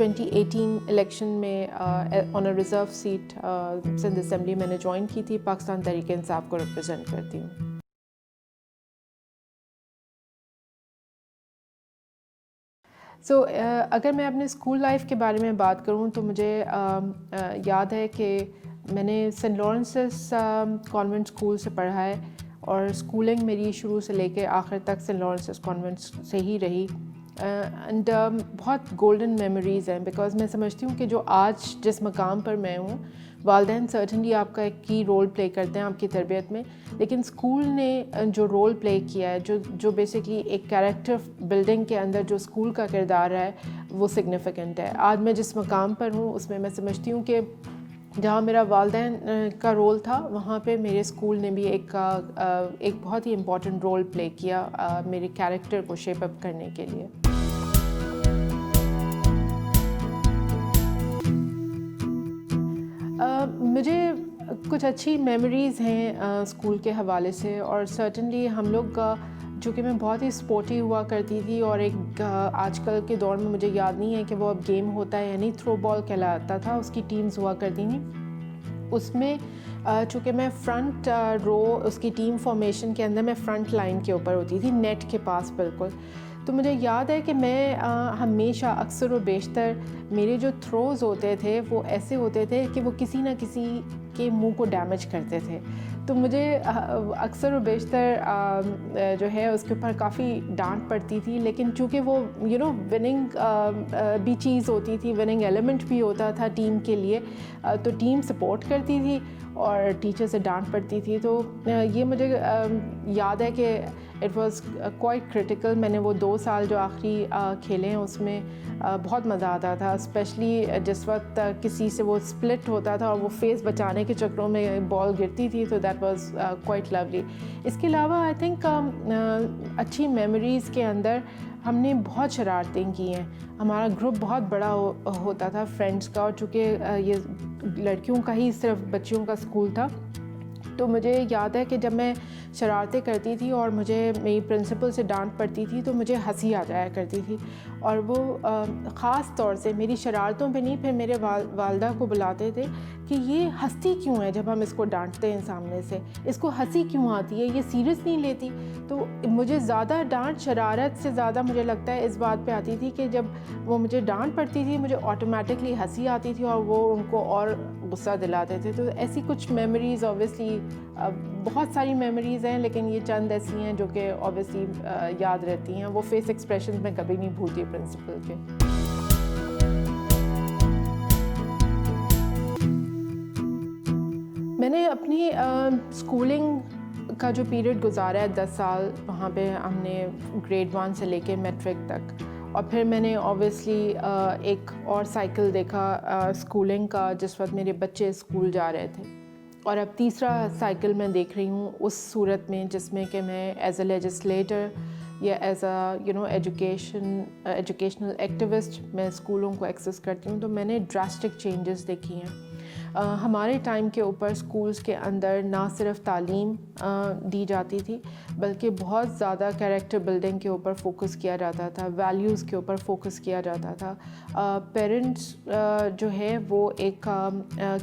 2018 election میں آن اے reserve set Sindh assembly میں نے جوائن کی تھی. پاکستان تحریک انصاف کو ریپرزینٹ کرتی ہوں. سو اگر میں اپنے اسکول لائف کے بارے میں بات کروں تو مجھے یاد ہے کہ میں نے سینٹ لارنسس کانوینٹ اسکول سے پڑھا ہے اور اسکولنگ میری شروع سے لے کے آخر تک سینٹ لارنسس کانوینٹ سے ہی رہی. اینڈ بہت گولڈن میموریز ہیں بیکاز میں سمجھتی ہوں کہ جو آج جس مقام پر میں ہوں والدین سرٹنلی آپ کا ایک کی رول پلے کرتے ہیں آپ کی تربیت میں, لیکن اسکول نے جو رول پلے کیا ہے جو بیسکلی ایک کیریکٹر بلڈنگ کے اندر جو اسکول کا کردار ہے وہ سگنیفیکنٹ ہے. آج میں جس مقام پر ہوں اس میں سمجھتی ہوں کہ جہاں میرا والدین کا رول تھا وہاں پہ میرے اسکول نے بھی ایک بہت ہی امپورٹنٹ رول پلے کیا میرے کیریکٹر کو شیپ اپ کرنے کے لیے. مجھے کچھ اچھی میموریز ہیں اسکول کے حوالے سے, اور سرٹنلی ہم لوگ چونکہ میں بہت ہی اسپورٹی ہوا کرتی تھی اور ایک آج کل کے دور میں مجھے یاد نہیں ہے کہ وہ اب گیم ہوتا ہے یعنی تھرو بال کہلاتا تھا, اس کی ٹیمز ہوا کرتی تھیں. اس میں چونکہ میں فرنٹ رو اس کی ٹیم فارمیشن کے اندر میں فرنٹ لائن کے اوپر ہوتی تھی نیٹ کے پاس بالکل, تو مجھے یاد ہے کہ میں ہمیشہ اکثر و بیشتر میرے جو تھروز ہوتے تھے وہ ایسے ہوتے تھے کہ وہ کسی نہ کسی کے منہ کو ڈیمیج کرتے تھے. تو مجھے اکثر و بیشتر جو ہے اس کے اوپر کافی ڈانٹ پڑتی تھی, لیکن چونکہ وہ وننگ بھی چیز ہوتی تھی, وننگ ایلیمنٹ بھی ہوتا تھا ٹیم کے لیے, تو ٹیم سپورٹ کرتی تھی اور ٹیچر سے ڈانٹ پڑتی تھی. تو یہ مجھے یاد ہے کہ اٹ واز کوائٹ کرٹیکل. میں نے وہ 2 سال جو آخری کھیلے ہیں اس میں بہت مزہ آتا تھا, اسپیشلی جس وقت کسی سے وہ اسپلٹ ہوتا تھا اور وہ فیس بچانے کے چکروں میں بال گرتی تھی, تو دیٹ واز کوائٹ لولی. اس کے علاوہ آئی تھنک اچھی میموریز کے اندر ہم نے بہت شرارتیں کی ہیں. ہمارا گروپ بہت بڑا ہوتا تھا فرینڈس کا, اور چونکہ یہ لڑکیوں کا ہی صرف بچیوں کا اسکول تھا, تو مجھے یاد ہے کہ جب میں شرارتیں کرتی تھی اور مجھے میری پرنسپل سے ڈانٹ پڑتی تھی تو مجھے ہنسی آ جایا کرتی تھی, اور وہ خاص طور سے میری شرارتوں پہ نہیں, پھر میرے والدہ کو بلاتے تھے کہ یہ ہنستی کیوں ہے جب ہم اس کو ڈانٹتے ہیں سامنے سے, اس کو ہنسی کیوں آتی ہے, یہ سیریس نہیں لیتی. تو مجھے زیادہ ڈانٹ شرارت سے زیادہ مجھے لگتا ہے اس بات پہ آتی تھی کہ جب وہ مجھے ڈانٹ پڑتی تھی مجھے آٹومیٹکلی ہنسی آتی تھی اور وہ ان کو اور غصہ دلاتے تھے. تو ایسی کچھ میموریز اوبیسلی بہت ساری میموریز ہیں, لیکن یہ چند ایسی ہیں جو کہ اوبیسلی یاد رہتی ہیں. وہ فیس ایکسپریشنز میں کبھی نہیں بھولتی پرنسپل کے. میں نے اپنی اسکولنگ کا جو پیریڈ گزارا ہے 10 سال, وہاں پہ ہم نے گریڈ 1 سے لے کے میٹرک تک, اور پھر میں نے اوبیسلی ایک اور سائیکل دیکھا اسکولنگ کا جس وقت میرے بچے اسکول جا رہے تھے, اور اب تیسرا سائیکل میں دیکھ رہی ہوں اس صورت میں جس میں کہ میں ایز اے لیجسلیٹر یا ایز اے ایجوکیشنل ایکٹیوسٹ میں اسکولوں کو ایکسیس کرتی ہوں. تو میں نے ڈراسٹک چینجز دیکھی ہیں. ہمارے ٹائم کے اوپر اسکولس کے اندر نہ صرف تعلیم دی جاتی تھی بلکہ بہت زیادہ کیریکٹر بلڈنگ کے اوپر فوکس کیا جاتا تھا, ویلیوز کے اوپر فوکس کیا جاتا تھا. پیرنٹس جو ہے وہ ایک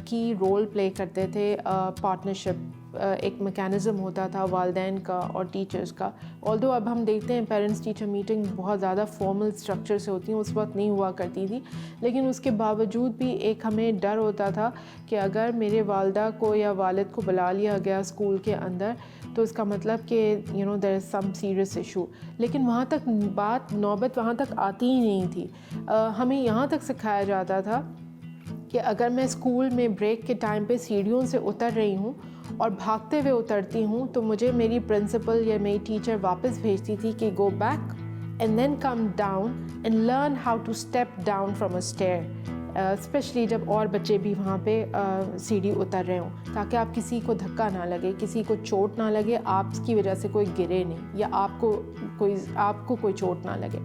کی رول پلے کرتے تھے, پارٹنرشپ ایک میکینزم ہوتا تھا والدین کا اور ٹیچرز کا. آلدو اب ہم دیکھتے ہیں پیرنٹس ٹیچر میٹنگ بہت زیادہ فارمل اسٹرکچر سے ہوتی ہیں, اس وقت نہیں ہوا کرتی تھی, لیکن اس کے باوجود بھی ایک ہمیں ڈر ہوتا تھا کہ اگر میرے والدہ کو یا والد کو بلا لیا گیا اسکول کے اندر تو اس کا مطلب کہ دیر از سم سیریس ایشو. لیکن وہاں تک نوبت وہاں تک آتی ہی نہیں تھی. ہمیں یہاں تک سکھایا جاتا تھا کہ اگر میں اسکول میں بریک کے ٹائم پہ سیڑھیوں سے اتر رہی ہوں اور بھاگتے ہوئے اترتی ہوں تو مجھے میری پرنسپل یا میری ٹیچر واپس بھیجتی تھی کہ go back and then come down and learn how to step down from a stair, especially جب اور بچے بھی وہاں پہ سیڑھی اتر رہے ہوں, تاکہ آپ کسی کو دھکا نہ لگے, کسی کو چوٹ نہ لگے, آپ کی وجہ سے کوئی گرے نہیں یا آپ کو کوئی چوٹ نہ لگے.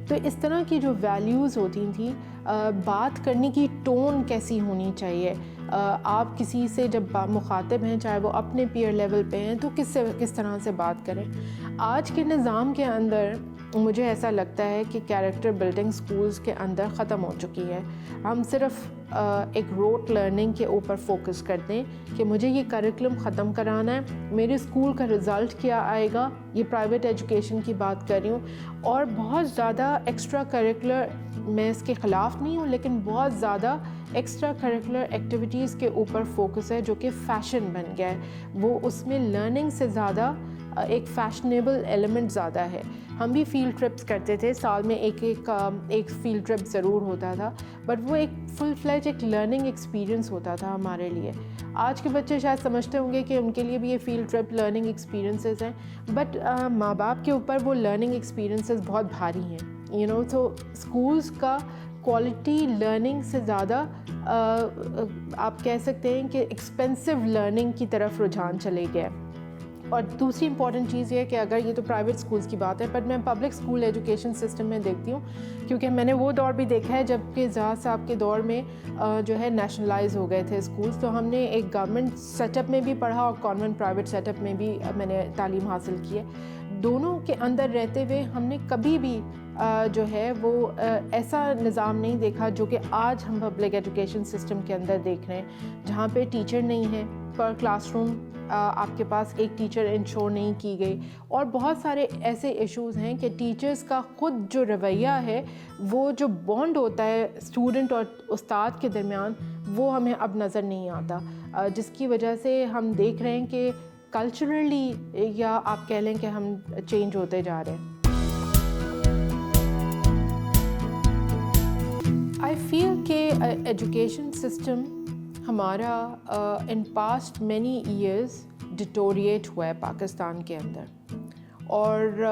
تو اس طرح کی جو ویلیوز ہوتی تھیں, بات کرنے کی ٹون کیسی ہونی چاہیے, آپ کسی سے جب مخاطب ہیں چاہے وہ اپنے پیئر لیول پہ ہیں تو کس طرح سے بات کریں. آج کے نظام کے اندر مجھے ایسا لگتا ہے کہ کیریکٹر بلڈنگ سکولز کے اندر ختم ہو چکی ہے. ہم صرف ایک روٹ لرننگ کے اوپر فوکس کرتے ہیں کہ مجھے یہ کریکولم ختم کرانا ہے, میرے اسکول کا رزلٹ کیا آئے گا, یہ پرائیویٹ ایجوکیشن کی بات کر رہی ہوں. اور بہت زیادہ ایکسٹرا کریکولر, میں اس کے خلاف نہیں ہوں, لیکن بہت زیادہ ایکسٹرا کریکولر ایکٹیویٹیز کے اوپر فوکس ہے جو کہ فیشن بن گیا ہے. وہ اس میں لرننگ سے زیادہ ایک فیشنیبل ایلیمنٹ زیادہ ہے. ہم بھی فیلڈ ٹرپس کرتے تھے, سال میں ایک فیلڈ ٹرپ ضرور ہوتا تھا, بٹ وہ ایک فل فلیج ایک لرننگ ایکسپیرینس ہوتا تھا ہمارے لیے. آج کے بچے شاید سمجھتے ہوں گے کہ ان کے لیے بھی یہ فیلڈ ٹرپ لرننگ ایکسپیرینسز ہیں, بٹ ماں باپ کے اوپر وہ لرننگ ایکسپیرینسز بہت بھاری ہیں. تو اسکولس کا کوالٹی لرننگ سے زیادہ آپ کہہ سکتے ہیں کہ ایکسپینسو لرننگ کی طرف رجحان چلے گیا. اور دوسری امپورٹنٹ چیز یہ ہے کہ اگر یہ تو پرائیویٹ اسکولس کی بات ہے, بٹ میں پبلک اسکول ایجوکیشن سسٹم میں دیکھتی ہوں, کیونکہ میں نے وہ دور بھی دیکھا ہے جب کہ زاہد صاحب کے دور میں جو ہے نیشنلائز ہو گئے تھے اسکولس. تو ہم نے ایک گورنمنٹ سیٹ اپ میں بھی پڑھا اور کانوینٹ پرائیویٹ سیٹ اپ میں بھی میں نے تعلیم حاصل کی ہے. دونوں کے اندر رہتے ہوئے ہم نے کبھی بھی جو ہے وہ ایسا نظام نہیں دیکھا جو کہ آج ہم پبلک ایجوکیشن سسٹم کے اندر دیکھ رہے ہیں, جہاں پہ ٹیچر نہیں ہے, پر کلاس روم آپ کے پاس ایک ٹیچر انشور نہیں کی گئی. اور بہت سارے ایسے ایشوز ہیں کہ ٹیچرز کا خود جو رویہ ہے, وہ جو بانڈ ہوتا ہے اسٹوڈنٹ اور استاد کے درمیان, وہ ہمیں اب نظر نہیں آتا, جس کی وجہ سے ہم دیکھ رہے ہیں کہ کلچرلی یا آپ کہہ لیں کہ ہم چینج ہوتے جا رہے ہیں. آئی فیل کہ ایجوکیشن سسٹم ہمارا in past many years deteriorate ہوا ہے پاکستان کے اندر. اور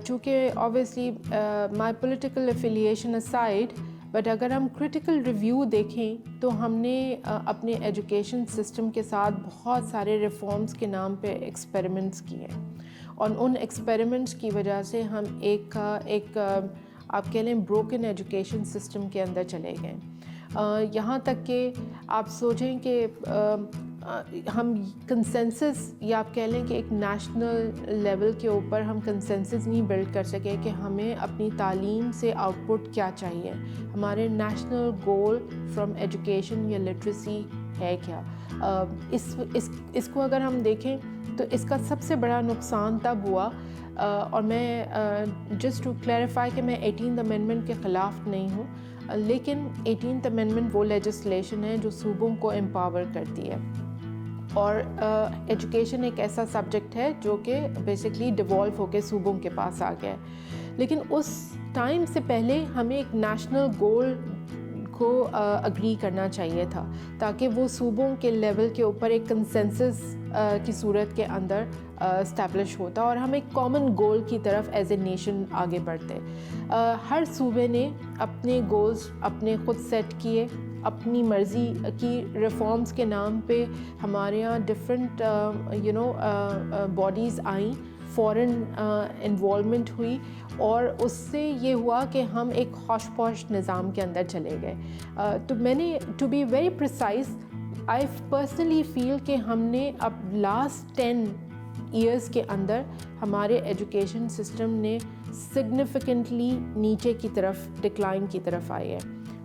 چونکہ obviously my political affiliation aside, but اگر ہم کرٹیکل ریویو دیکھیں تو ہم نے اپنے ایجوکیشن سسٹم کے ساتھ بہت سارے ریفارمز کے نام پہ ایکسپیریمنٹس کیے, اور ان ایکسپیریمنٹس کی وجہ سے ہم ایک آپ کہہ لیں بروکن ایجوکیشن سسٹم کے اندر چلے گئے. یہاں تک کہ آپ سوچیں کہ ہم کنسنسس, یا آپ کہہ لیں کہ ایک نیشنل لیول کے اوپر ہم کنسنسس نہیں بلڈ کر سکے کہ ہمیں اپنی تعلیم سے آؤٹ پٹ کیا چاہیے, ہمارے نیشنل گول فرام ایجوکیشن یا لٹریسی ہے کیا. اس کو اگر ہم دیکھیں تو اس کا سب سے بڑا نقصان تب ہوا, اور میں جسٹ ٹو کلیریفائی کہ میں 18th امینڈمنٹ کے خلاف نہیں ہوں, لیکن 18th امینڈمنٹ وہ لیجسلیشن ہے جو صوبوں کو امپاور کرتی ہے. اور ایجوکیشن ایک ایسا سبجیکٹ ہے جو کہ بیسکلی ڈیوالو ہو کے صوبوں کے پاس آ گیا ہے. لیکن اس ٹائم سے پہلے ہمیں ایک نیشنل گول کو اگری کرنا چاہیے تھا, تاکہ وہ صوبوں کے لیول کے اوپر ایک کنسنسس کی صورت کے اندر اسٹیبلش ہوتا, اور ہم ایک کامن گول کی طرف ایز اے نیشن آگے بڑھتے. ہر صوبے نے اپنے گولز اپنے خود سیٹ کیے, اپنی مرضی کی ریفارمز کے نام پہ ہمارے یہاں ڈفرینٹ باڈیز آئیں, فورن انوالومنٹ ہوئی, اور اس سے یہ ہوا کہ ہم ایک ہوش پوش نظام کے اندر چلے گئے. تو میں نے to be very precise I personally feel کہ ہم نے اب لاسٹ 10 ایئرس کے اندر ہمارے ایجوکیشن سسٹم نے سگنیفیکنٹلی نیچے کی طرف ڈکلائن کی طرف آئی ہے.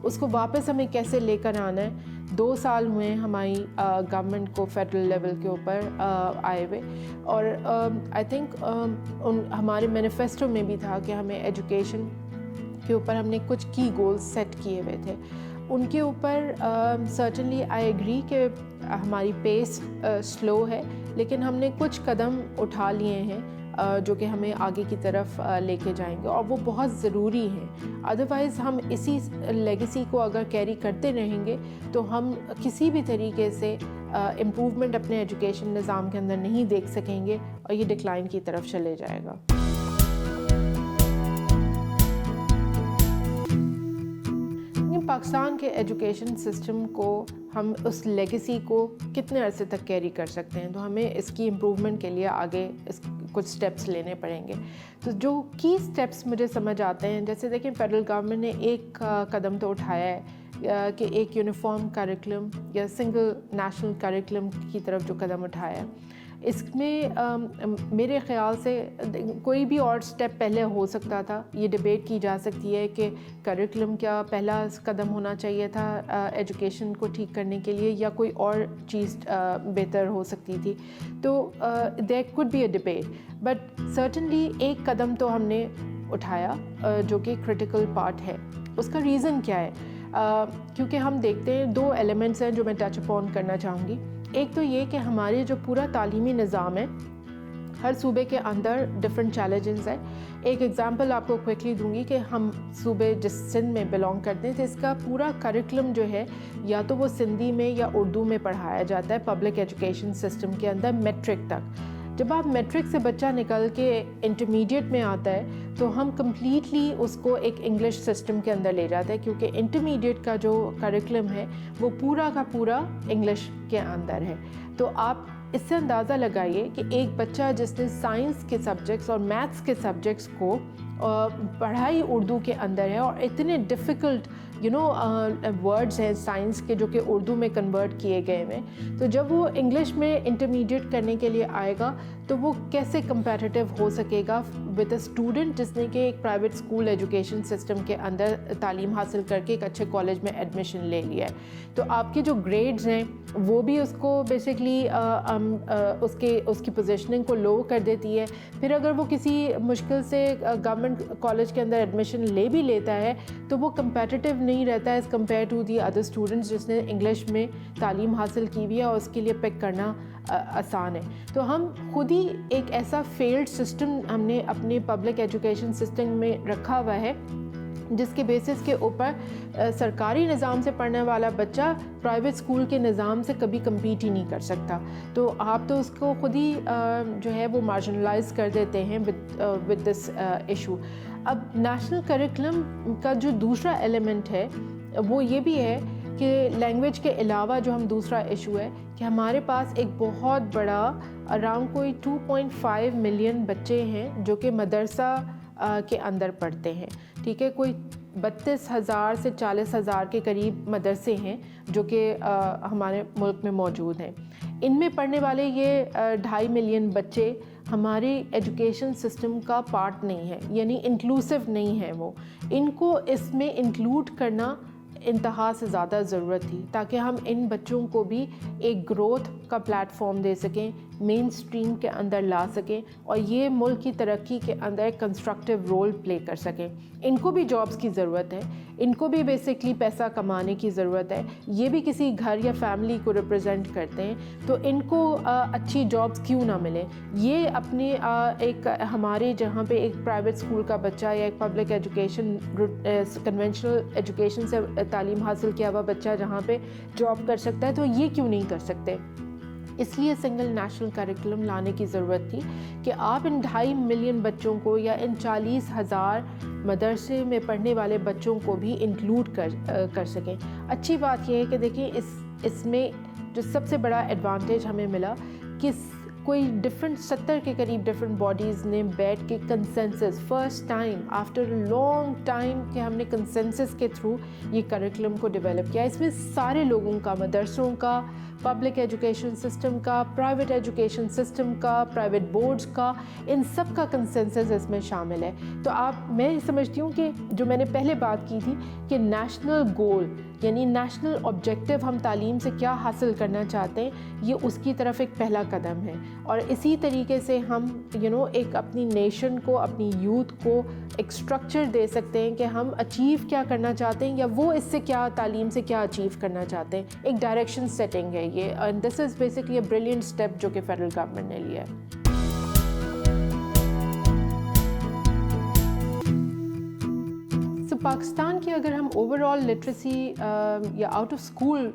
اس کو واپس ہمیں کیسے لے کر آنا ہے, 2 سال ہوئے ہیں ہماری گورنمنٹ کو فیڈرل لیول کے اوپر آئے ہوئے, اور آئی تھنک ہمارے مینیفیسٹو میں بھی تھا کہ ہمیں ایجوکیشن کے اوپر ہم نے کچھ کی گولز سیٹ کیے ہوئے تھے. ان کے اوپر سرٹنلی آئی ایگری کہ ہماری پیس سلو ہے, لیکن ہم نے کچھ قدم اٹھا لیے ہیں جو کہ ہمیں آگے کی طرف لے کے جائیں گے, اور وہ بہت ضروری ہیں. ادروائز ہم اسی لیگیسی کو اگر کیری کرتے رہیں گے تو ہم کسی بھی طریقے سے امپروومنٹ اپنے ایجوکیشن نظام کے اندر نہیں دیکھ سکیں گے, اور یہ ڈکلائن کی طرف چلے جائے گا. پاکستان کے ایجوکیشن سسٹم کو ہم اس لیگیسی کو کتنے عرصے تک کیری کر سکتے ہیں, تو ہمیں اس کی امپروومنٹ کے لیے آگے کچھ سٹیپس لینے پڑیں گے. تو جو کی سٹیپس مجھے سمجھ آتے ہیں, جیسے دیکھیں فیڈرل گورنمنٹ نے ایک قدم تو اٹھایا ہے کہ ایک یونیفارم کریکولم یا سنگل نیشنل کریکولم کی طرف جو قدم اٹھایا ہے, اس میں میرے خیال سے کوئی بھی اور سٹیپ پہلے ہو سکتا تھا. یہ ڈبیٹ کی جا سکتی ہے کہ کریکولم کیا پہلا قدم ہونا چاہیے تھا ایجوکیشن کو ٹھیک کرنے کے لیے, یا کوئی اور چیز بہتر ہو سکتی تھی. تو there could be a debate, but certainly ایک قدم تو ہم نے اٹھایا جو کہ کرٹیکل پارٹ ہے. اس کا ریزن کیا ہے؟ کیونکہ ہم دیکھتے ہیں 2 ایلیمنٹس ہیں جو میں ٹچ اپون کرنا چاہوں گی. ایک تو یہ کہ ہمارے جو پورا تعلیمی نظام ہے, ہر صوبے کے اندر ڈفرینٹ چیلنجز ہیں. ایک ایگزامپل آپ کو کوئکلی دوں گی کہ ہم صوبے جس سندھ میں بلانگ کرتے ہیں تو اس کا پورا کریکولم جو ہے یا تو وہ سندھی میں یا اردو میں پڑھایا جاتا ہے پبلک ایجوکیشن سسٹم کے اندر میٹرک تک. جب آپ میٹرک سے بچہ نکل کے انٹرمیڈیٹ میں آتا ہے تو ہم کمپلیٹلی اس کو ایک انگلش سسٹم کے اندر لے جاتے ہیں, کیونکہ انٹرمیڈیٹ کا جو کریکولم ہے وہ پورا کا پورا انگلش کے اندر ہے. تو آپ اس سے اندازہ لگائیے کہ ایک بچہ جس نے سائنس کے سبجیکٹس اور میتھس کے سبجیکٹس کو پڑھائی اردو کے اندر ہے, اور اتنے ڈیفیکلٹ ورڈز ہیں سائنس کے جو کہ اردو میں کنورٹ کیے گئے ہیں, تو جب وہ انگلش میں انٹرمیڈیٹ کرنے کے لیے آئے گا تو وہ کیسے کمپیٹیٹیو ہو سکے گا ود اے اسٹوڈنٹ جس نے کہ ایک پرائیویٹ اسکول ایجوکیشن سسٹم کے اندر تعلیم حاصل کر کے ایک اچھے کالج میں ایڈمیشن لے لیا ہے. تو آپ کے جو گریڈز ہیں وہ بھی اس کو بیسکلی اس کی پوزیشننگ کو لو کر دیتی ہے. پھر اگر وہ کسی مشکل سے گورنمنٹ کالج کے اندر ایڈمیشن لے بھی لیتا ہے تو وہ کمپیٹیٹیو نہیں رہتا ہے as compare to the other students جس نے انگلش میں تعلیم حاصل کی ہوئی ہے اور اس کے لیے پک کرنا آسان ہے. تو ہم خود ہی ایک ایسا فیلڈ سسٹم ہم نے اپنے پبلک ایجوکیشن سسٹم میں رکھا ہوا ہے جس کے بیسس کے اوپر سرکاری نظام سے پڑھنے والا بچہ پرائیویٹ اسکول کے نظام سے کبھی کمپیٹ ہی نہیں کر سکتا. تو آپ تو اس کو خود ہی جو ہے وہ مارجنلائز کر دیتے ہیں ود دس ایشو. اب نیشنل کریکولم کا جو دوسرا ایلیمنٹ ہے وہ یہ بھی ہے کہ لینگویج کے علاوہ جو ہم دوسرا ایشو ہے کہ ہمارے پاس ایک بہت بڑا اراؤنڈ کوئی 2.5 ملین بچے ہیں جو کہ مدرسہ کے اندر پڑھتے ہیں. ٹھیک ہے, کوئی 32,000 سے 40,000 کے قریب مدرسے ہیں جو کہ ہمارے ملک میں موجود ہیں. ان میں پڑھنے والے یہ 2.5 ملین بچے ہمارے ایجوکیشن سسٹم کا پارٹ نہیں ہے, یعنی انکلوسیو نہیں ہے. وہ ان کو اس میں انکلوڈ کرنا انتہا سے زیادہ ضرورت تھی تاکہ ہم ان بچوں کو بھی ایک گروتھ کا پلیٹ فارم دے سکیں, مین اسٹریم کے اندر لا سکیں اور یہ ملک کی ترقی کے اندر ایک کنسٹرکٹیو رول پلے کر سکیں. ان کو بھی جابس کی ضرورت ہے, ان کو بھی بیسکلی پیسہ کمانے کی ضرورت ہے. یہ بھی کسی گھر یا فیملی کو ریپرزینٹ کرتے ہیں, تو ان کو اچھی جابس کیوں نہ ملیں. یہ اپنے ایک ہمارے جہاں پہ ایک پرائیویٹ اسکول کا بچہ یا ایک پبلک ایجوکیشن کنونشنل ایجوکیشن سے تعلیم حاصل کیا ہوا بچہ جہاں پہ جاب کر سکتا ہے, تو یہ کیوں نہیں کر سکتے. اس لیے سنگل نیشنل کریکولم لانے کی ضرورت تھی کہ آپ ان 2.5 ملین بچوں کو یا ان 40,000 مدرسے میں پڑھنے والے بچوں کو بھی انکلوڈ کر سکیں. اچھی بات یہ ہے کہ دیکھیں اس میں جو سب سے بڑا ایڈوانٹیج ہمیں ملا کہ کوئی 70 کے قریب ڈفرینٹ باڈیز نے بیٹھ کے consensus first time after long time کہ ہم نے کنسنسس کے تھرو یہ کریکولم کو ڈیولپ کیا. اس میں سارے لوگوں کا, مدرسوں کا, پبلک ایجوکیشن سسٹم کا, پرائیویٹ ایجوکیشن سسٹم کا, پرائیویٹ بورڈز کا, ان سب کا کنسنسس اس میں شامل ہے. تو میں سمجھتی ہوں کہ جو میں نے پہلے بات کی تھی کہ نیشنل گول یعنی نیشنل آبجیکٹیو ہم تعلیم سے کیا حاصل کرنا چاہتے ہیں, یہ اس کی طرف ایک پہلا قدم ہے. اور اسی طریقے سے ہم ایک اپنی نیشن کو, اپنی یوتھ کو ایک اسٹرکچر دے سکتے ہیں کہ ہم اچیو کیا کرنا چاہتے ہیں یا وہ اس سے کیا تعلیم سے کیا اچیو کرنا چاہتے ہیں. ایک ڈائریکشن سیٹنگ ہے یہ, and this is basically a brilliant step جو کہ فیڈرل گورنمنٹ نے لیا ہے. پاکستان کی اگر ہم اوور آل لٹریسی یا آؤٹ آف اسکول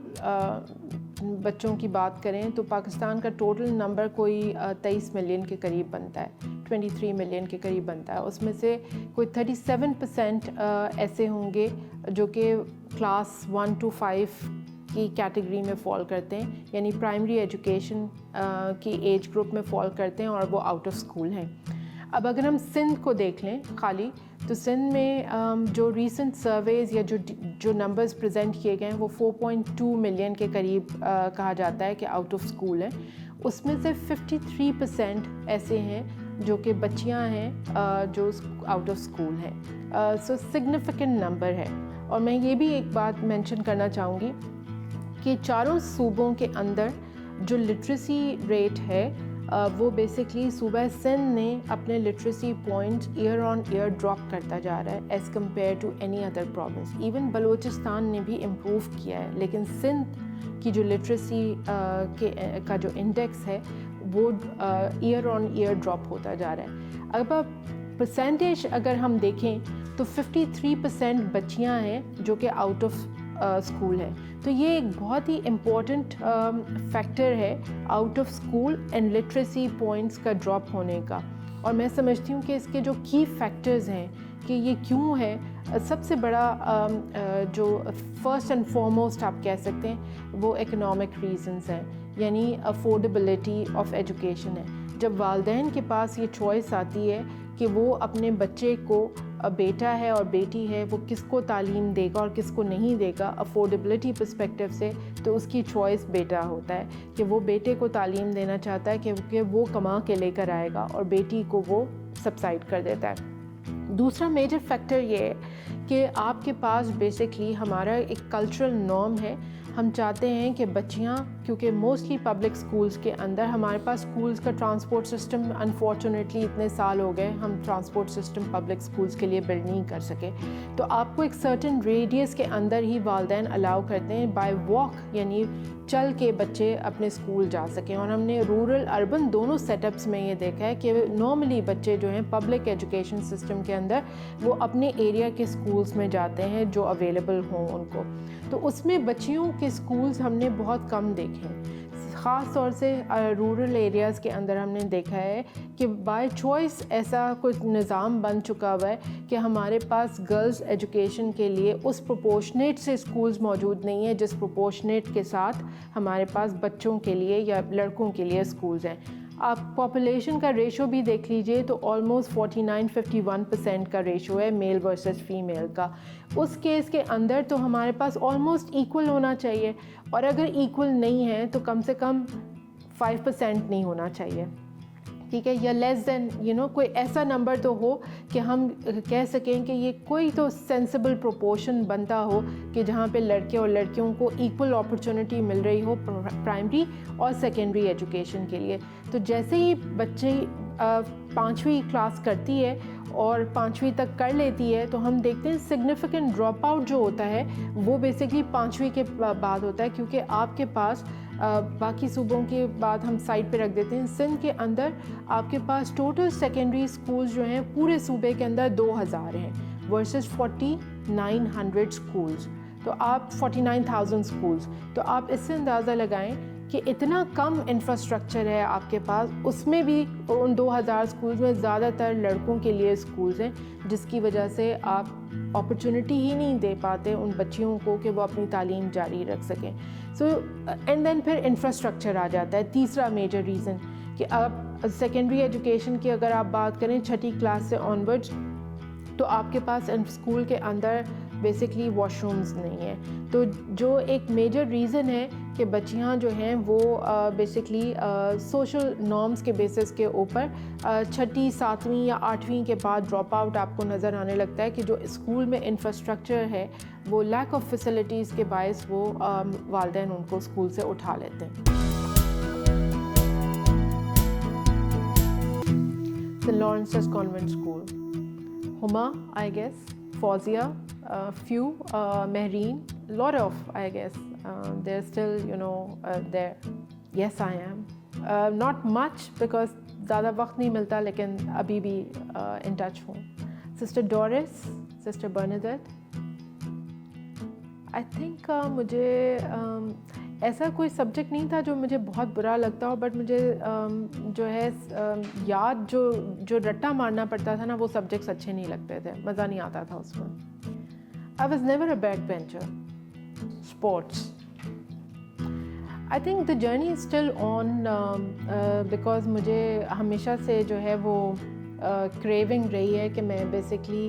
بچوں کی بات کریں تو پاکستان کا ٹوٹل نمبر کوئی 23 ملین کے قریب بنتا ہے, 23 ملین کے قریب بنتا ہے. اس میں سے کوئی 37% ایسے ہوں گے جو کہ کلاس 1 to 5 کی کیٹیگری میں فال کرتے ہیں, یعنی پرائمری ایجوکیشن کی ایج گروپ میں فال کرتے ہیں اور وہ آؤٹ آف اسکول ہیں. اب اگر ہم سندھ کو دیکھ لیں خالی تو سندھ میں جو ریسنٹ سرویز یا جو نمبرز پریزنٹ کیے گئے ہیں وہ 4.2 ملین کے قریب کہا جاتا ہے کہ آؤٹ آف اسکول ہیں. اس میں سے 53% ایسے ہیں جو کہ بچیاں ہیں جو آؤٹ آف اسکول ہیں. سو سگنیفیکنٹ نمبر ہے. اور میں یہ بھی ایک بات مینشن کرنا چاہوں گی کہ چاروں صوبوں کے اندر جو لٹریسی ریٹ ہے وہ بیسکلی صوبہ سندھ نے اپنے literacy points year on year drop کرتا جا رہا ہے as compare to any other province. Even Balochistan نے بھی امپروو کیا ہے, لیکن سندھ کی جو لٹریسی کا جو انڈیکس ہے وہ ایئر آن ایئر ڈراپ ہوتا جا رہا ہے. اب پرسنٹیج اگر ہم دیکھیں تو 53% بچیاں ہیں جو کہ آؤٹ آف اسکول ہے. تو یہ ایک بہت ہی امپورٹنٹ فیکٹر ہے out of school and literacy points کا ڈراپ ہونے کا. اور میں سمجھتی ہوں کہ اس کے جو کی فیکٹرز ہیں کہ یہ کیوں ہے, سب سے بڑا جو فرسٹ اینڈ فارموسٹ آپ کہہ سکتے ہیں وہ اکنامک ریزنز ہیں, یعنی افورڈیبلٹی آف ایجوکیشن ہے. جب والدین کے پاس یہ چوائس آتی ہے کہ وہ اپنے بچے کو, بیٹا ہے اور بیٹی ہے, وہ کس کو تعلیم دے گا اور کس کو نہیں دے گا افورڈیبلٹی پرسپیکٹیو سے, تو اس کی چوائس بیٹا ہوتا ہے کہ وہ بیٹے کو تعلیم دینا چاہتا ہے کہ وہ کما کے لے کر آئے گا, اور بیٹی کو وہ سبسائڈ کر دیتا ہے. دوسرا میجر فیکٹر یہ ہے کہ آپ کے پاس بیسکلی ہمارا ایک کلچرل نارم ہے. ہم چاہتے ہیں کہ بچیاں, کیونکہ موسٹلی پبلک سکولز کے اندر ہمارے پاس سکولز کا ٹرانسپورٹ سسٹم انفارچونیٹلی اتنے سال ہو گئے ہم ٹرانسپورٹ سسٹم پبلک سکولز کے لیے بلڈ نہیں کر سکے, تو آپ کو ایک سرٹن ریڈیس کے اندر ہی والدین الاؤ کرتے ہیں بائی واک, یعنی چل کے بچے اپنے اسکول جا سکیں. اور ہم نے رورل اربن دونوں سیٹ اپس میں یہ دیکھا ہے کہ نارملی بچے جو ہیں پبلک ایجوکیشن سسٹم کے اندر وہ اپنے ایریا کے اسکولس میں جاتے ہیں جو اویلیبل ہوں ان کو. تو اس میں بچیوں کے اسکولز ہم نے بہت کم دیکھے ہیں, خاص طور سے رورل ایریاز کے اندر ہم نے دیکھا ہے کہ بائی چوائس ایسا کچھ نظام بن چکا ہوا ہے کہ ہمارے پاس گرلز ایجوکیشن کے لیے اس پروپورشنیٹ سے اسکولز موجود نہیں ہیں جس پروپورشنیٹ کے ساتھ ہمارے پاس بچوں کے لیے یا لڑکوں کے لیے اسکولز ہیں. آپ پاپولیشن کا ریشو بھی دیکھ لیجئے تو آلموسٹ 49-51% کا ریشو ہے میل ورسز فیمیل کا. اس کیس کے اندر تو ہمارے پاس آلموسٹ ایکول ہونا چاہیے, اور اگر ایکول نہیں ہے تو کم سے کم 5% نہیں ہونا چاہیے, ٹھیک ہے, یا لیس دین کوئی ایسا نمبر تو ہو کہ ہم کہہ سکیں کہ یہ کوئی تو سینسیبل پروپورشن بنتا ہو کہ جہاں پہ لڑکے اور لڑکیوں کو ایکول اپرچونٹی مل رہی ہو پرائمری اور سیکنڈری ایجوکیشن کے لیے. تو جیسے ہی بچے 5ویں کلاس کرتی ہے اور 5ویں تک کر لیتی ہے تو ہم دیکھتے ہیں سگنیفیکنٹ ڈراپ آؤٹ جو ہوتا ہے وہ بیسکلی 5ویں کے بعد ہوتا ہے, کیونکہ آپ کے پاس باقی صوبوں کے بعد ہم سائڈ پہ رکھ دیتے ہیں. سندھ کے اندر آپ کے پاس ٹوٹل سیکنڈری اسکولز جو ہیں پورے صوبے کے اندر 2000 ہیں ورسز 4900 اسکولز, تو آپ 49,000 اسکولز. تو آپ اس سے اندازہ لگائیں کہ اتنا کم انفراسٹرکچر ہے آپ کے پاس, اس میں بھی ان 2000 اسکولز میں زیادہ تر لڑکوں کے لیے اسکولز ہیں, جس کی وجہ سے آپ اپرچونٹی ہی نہیں دے پاتے ان بچیوں کو کہ وہ اپنی تعلیم جاری رکھ سکیں. سو اینڈ دین پھر انفراسٹرکچر آ جاتا ہے. تیسرا میجر ریزن کہ آپ سیکنڈری ایجوکیشن کی اگر آپ بات کریں 6ٹھی کلاس سے آنورڈ, تو آپ کے پاس اسکول کے اندر بیسکلی واش رومز نہیں ہیں. تو جو ایک میجر ریزن ہے کہ بچیاں جو ہیں وہ بیسکلی سوشل نارمز کے بیسس کے اوپر 6ٹھی 7ویں یا 8ویں کے بعد ڈراپ آؤٹ آپ کو نظر آنے لگتا ہے کہ جو اسکول میں انفراسٹرکچر ہے وہ لیک آف فیسلٹیز کے باعث وہ والدین ان کو اسکول سے اٹھا لیتے ہیں. Saint لارنسز convent school, Huma I guess, Fauzia, few, Mehreen, lot of, I guess, they're still, there. Yes, I am. Not much because زیادہ وقت نہیں ملتا, لیکن ابھی بھی in touch ہوں. Sister Doris, Sister Bernadette. I think مجھے ایسا کوئی سبجیکٹ نہیں تھا جو مجھے بہت برا لگتا ہو, بٹ مجھے جو ہے یاد جو رٹا مارنا پڑتا تھا نا وہ سبجیکٹس اچھے نہیں لگتے تھے, مزہ نہیں آتا تھا اس میں. I was never a backbencher. Sports. I think the journey is still on because مجھے ہمیشہ سے جو ہے وہ craving رہی ہے کہ میں basically